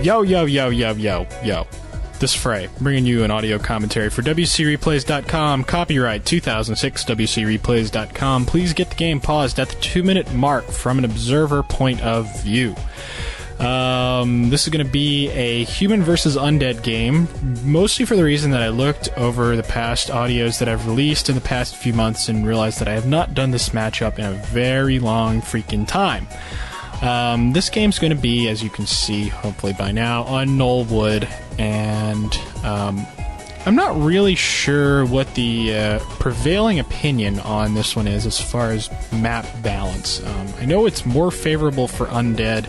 Yo. This is Fray, bringing you an audio commentary for WCReplays.com. Copyright 2006, WCReplays.com. Please get the game paused at the 2-minute mark from an observer point of view. This is going to be a human versus undead game, mostly for the reason that I looked over the past audios that I've released in the past few months and realized that I have not done this matchup in a very long freaking time. This game's going to be, as you can see, hopefully by now, on Knollwood, and I'm not really sure what the prevailing opinion on this one is as far as map balance. I know it's more favorable for undead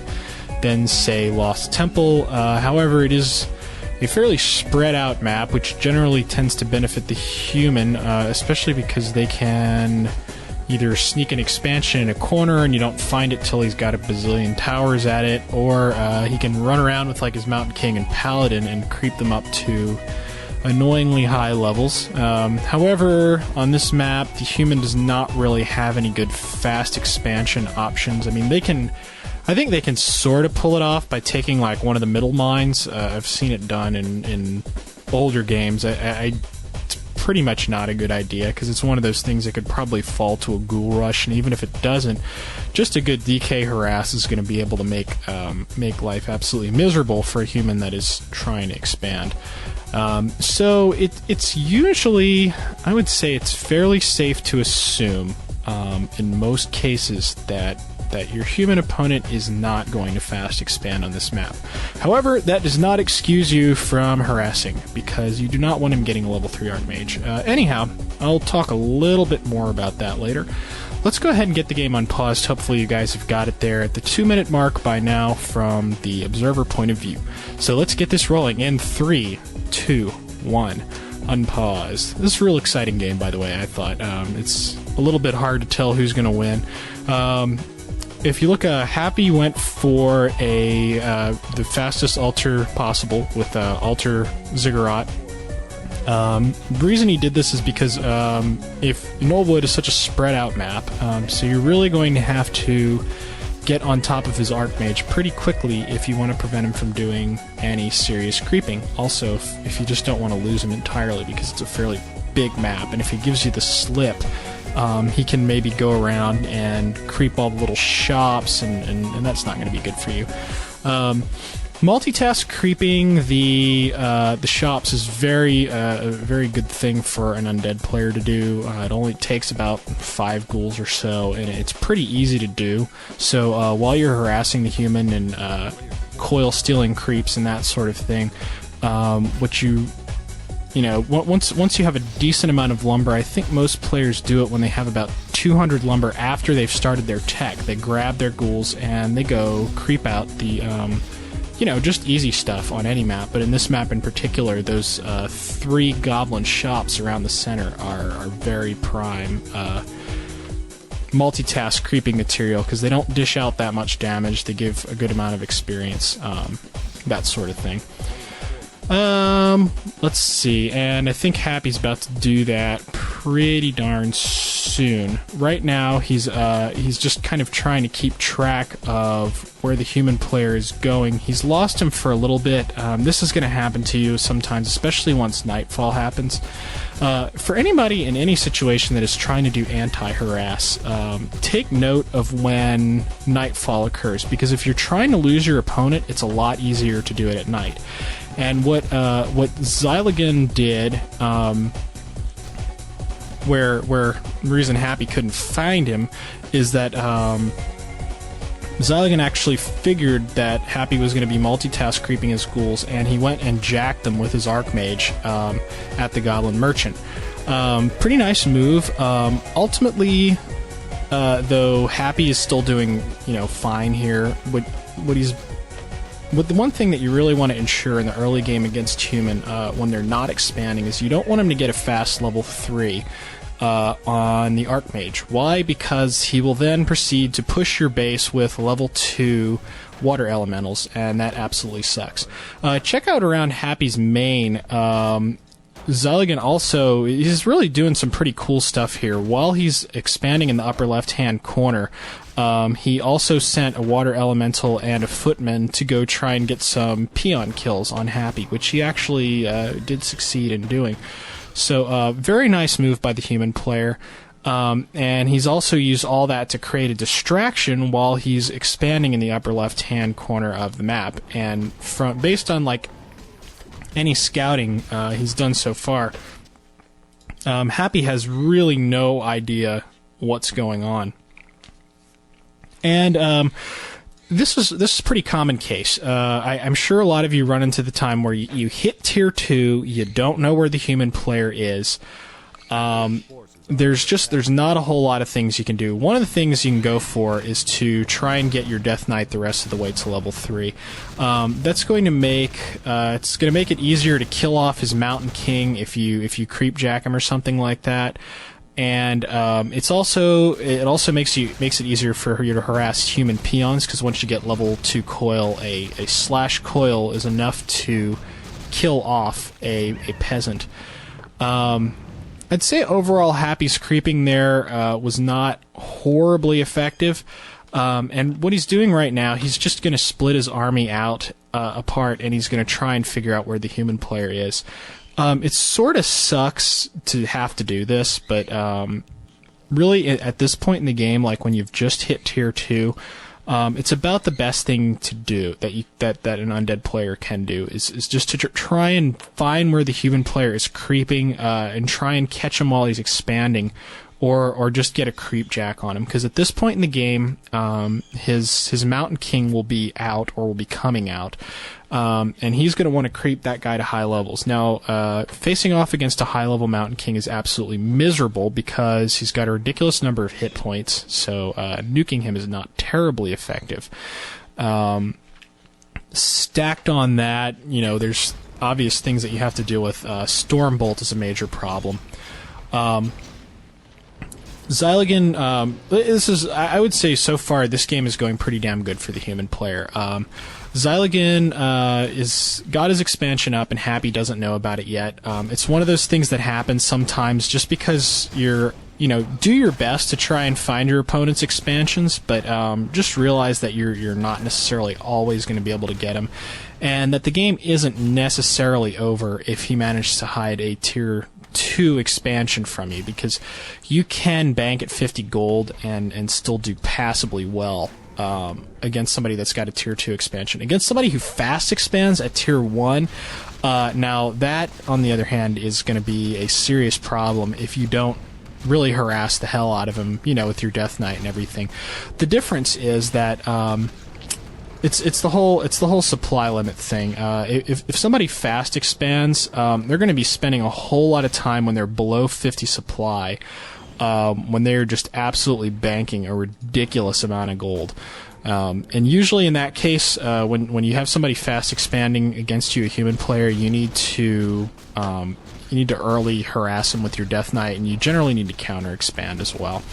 than, say, Lost Temple. However, it is a fairly spread out map, which generally tends to benefit the human, especially because they can either sneak an expansion in a corner and you don't find it till he's got a bazillion towers at it, or he can run around with like his Mountain King and Paladin and creep them up to annoyingly high levels. However, on this map, the human does not really have any good fast expansion options. I mean, I think they can sort of pull it off by taking like one of the middle mines. I've seen it done in older games. It's pretty much not a good idea because it's one of those things that could probably fall to a ghoul rush, and even if it doesn't, just a good DK harass is going to be able to make life absolutely miserable for a human that is trying to expand. So it's usually, I would say it's fairly safe to assume in most cases that your human opponent is not going to fast expand on this map. However, that does not excuse you from harassing, because you do not want him getting a level 3 Archmage. Anyhow, I'll talk a little bit more about that later. Let's go ahead and get the game unpaused. Hopefully you guys have got it there at the 2-minute mark by now from the observer point of view. So let's get this rolling in 3, 2, 1. Unpause. This is a real exciting game, by the way, I thought. It's a little bit hard to tell who's going to win. If you look, Happy went for the fastest altar possible with altar Ziggurat. The reason he did this is because if Knollwood is such a spread out map, so you're really going to have to get on top of his Archmage pretty quickly if you want to prevent him from doing any serious creeping. Also, if you just don't want to lose him entirely, because it's a fairly big map, and if he gives you the slip, he can maybe go around and creep all the little shops, and that's not going to be good for you. Multitask creeping the shops is a very good thing for an undead player to do. It only takes about 5 ghouls or so, and it's pretty easy to do. So while you're harassing the human and coil stealing creeps and that sort of thing, once you have a decent amount of lumber, I think most players do it when they have about 200 lumber after they've started their tech. They grab their ghouls and they go creep out the, just easy stuff on any map. But in this map in particular, those 3 goblin shops around the center are very prime multitask creeping material, because they don't dish out that much damage. They give a good amount of experience, that sort of thing. Let's see, and I think Happy's about to do that pretty darn soon. Right now, he's just kind of trying to keep track of where the human player is going. He's lost him for a little bit. This is going to happen to you sometimes, especially once nightfall happens. For anybody in any situation that is trying to do anti-harass, take note of when nightfall occurs, because if you're trying to lose your opponent, it's a lot easier to do it at night. And what XyLigan did, where the reason Happy couldn't find him is that XyLigan actually figured that Happy was going to be multitask creeping his ghouls, and he went and jacked them with his Archmage at the Goblin Merchant. Pretty nice move. Ultimately, though, Happy is still doing fine here. But the one thing that you really want to ensure in the early game against human, when they're not expanding, is you don't want him to get a fast level 3 on the Archmage. Why? Because he will then proceed to push your base with level 2 water elementals, and that absolutely sucks. Check out around Happy's main. XyLigan also is really doing some pretty cool stuff here. While he's expanding in the upper left-hand corner, He also sent a water elemental and a footman to go try and get some peon kills on Happy, which he actually did succeed in doing. So, very nice move by the human player. And he's also used all that to create a distraction while he's expanding in the upper left-hand corner of the map. And based on like any scouting he's done so far, Happy has really no idea what's going on. And this is a pretty common case. I'm sure a lot of you run into the time where you hit tier 2, you don't know where the human player is. There's not a whole lot of things you can do. One of the things you can go for is to try and get your Death Knight the rest of the way to level 3. That's going to make it easier to kill off his Mountain King if you creep jack him or something like that. And it also makes it easier for you to harass human peons, because once you get level 2 coil, a slash coil is enough to kill off a peasant. I'd say overall Happy's creeping there was not horribly effective. And what he's doing right now, he's just going to split his army out apart, and he's going to try and figure out where the human player is. It sort of sucks to have to do this, but really at this point in the game, like when you've just hit tier 2, it's about the best thing to do that an undead player can do is just to try and find where the human player is creeping and try and catch him while he's expanding, or just get a creep jack on him, because at this point in the game, his Mountain King will be out or will be coming out. And he's going to want to creep that guy to high levels. Now, facing off against a high-level Mountain King is absolutely miserable because he's got a ridiculous number of hit points, so nuking him is not terribly effective. Stacked on that, there's obvious things that you have to deal with. Stormbolt is a major problem. XyLigan, I would say so far this game is going pretty damn good for the human player. XyLigan got his expansion up, and Happy doesn't know about it yet. It's one of those things that happens sometimes just because do your best to try and find your opponent's expansions, but just realize that you're not necessarily always going to be able to get him, and that the game isn't necessarily over if he manages to hide a tier 2 expansion from you, because you can bank at 50 gold and still do passably well against somebody that's got a tier 2 expansion. Against somebody who fast expands at tier 1, now that, on the other hand, is going to be a serious problem if you don't really harass the hell out of him, with your Death Knight and everything. The difference is that it's the whole supply limit thing. If somebody fast expands, they're going to be spending a whole lot of time when they're below 50 supply, when they're just absolutely banking a ridiculous amount of gold. And usually in that case, when you have somebody fast expanding against you, a human player, you need to early harass them with your Death Knight, and you generally need to counter expand as well.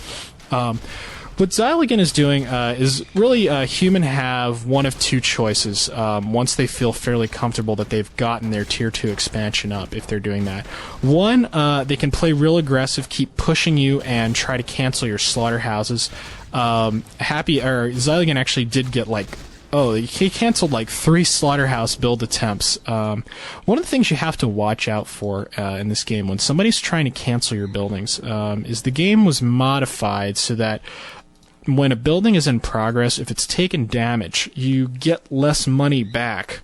What XyLigan is doing is really human have one of two choices once they feel fairly comfortable that they've gotten their tier 2 expansion up, if they're doing that. One, they can play real aggressive, keep pushing you, and try to cancel your slaughterhouses. XyLigan actually did get he canceled 3 slaughterhouse build attempts. One of the things you have to watch out for in this game when somebody's trying to cancel your buildings is the game was modified so that when a building is in progress, if it's taken damage, you get less money back